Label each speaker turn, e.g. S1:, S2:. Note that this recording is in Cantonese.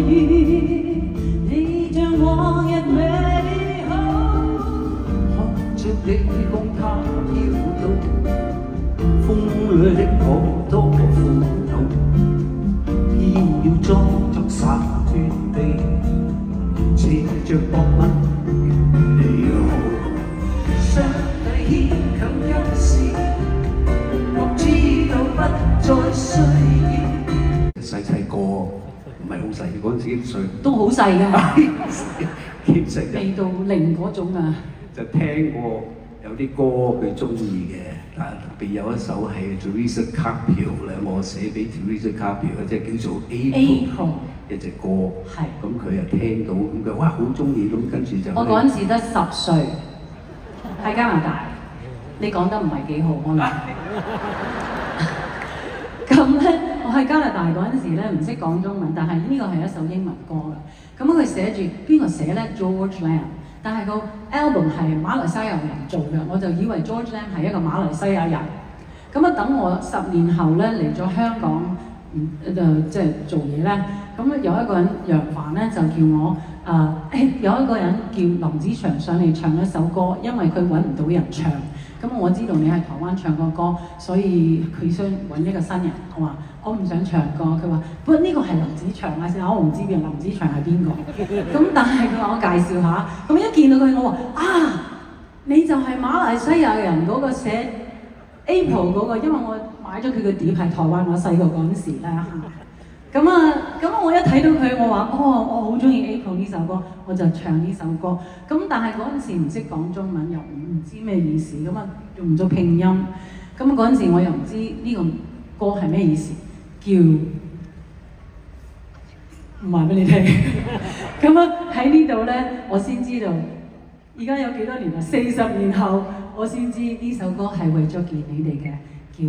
S1: 意，你像往日美好，看着你共他飄到，風裏的好多苦惱，偏要裝作灑脫地，借着薄吻你好，相對牽強一時，覺知道不再需要。細個唔係好細，嗰陣時幾歲？
S2: 都好細㗎，
S1: 幾細
S2: 未到零嗰種啊。
S1: 就聽過有啲歌佢中意嘅，但特別有一首係 Teresa Carpio 咧，我寫俾 Teresa Carpio 嘅，即係叫做 April 一隻歌。係。咁佢又聽到，咁佢哇好中意，咁跟住就。我嗰陣時得10歲，喺加拿大。你講得唔係幾好，我諗。咁咧，我喺加拿大嗰陣時咧，唔識講中文，但係呢個係一首英文歌嘅。咁佢寫住邊個寫咧 ？George Lam。但係個 album 係馬來西亞人做嘅，我就以為 George Lam 係一個馬來西亞人。咁啊，等我10年後咧嚟咗香港，即係做嘢咧。咁有一個人楊凡咧就叫我有一個人叫林子祥上嚟唱一首歌，因為佢揾唔到人唱。咁我知道你喺台灣唱過歌，所以佢想揾一個新人。我話我唔想唱歌，佢話不過呢個係林子祥啊，我唔知邊林子祥係邊個。咁但係佢話我介紹下，咁一見到佢我話啊，你就係馬來西亞人嗰個寫 April 嗰個，因為我買咗佢嘅碟係台灣，我細個嗰陣時咧嚇。咁我一睇到佢，我話我好中意 April 呢首歌，我就唱呢首歌。咁但係嗰陣時唔識講中文，又唔知咩意思，咁啊用咗拼音。咁嗰陣時我又唔知呢個歌係咩意思，叫唔話俾你聽。咁啊喺呢度咧，我先知道，而家有幾多年啦？40年後，我先知呢首歌係為咗見你哋嘅，叫。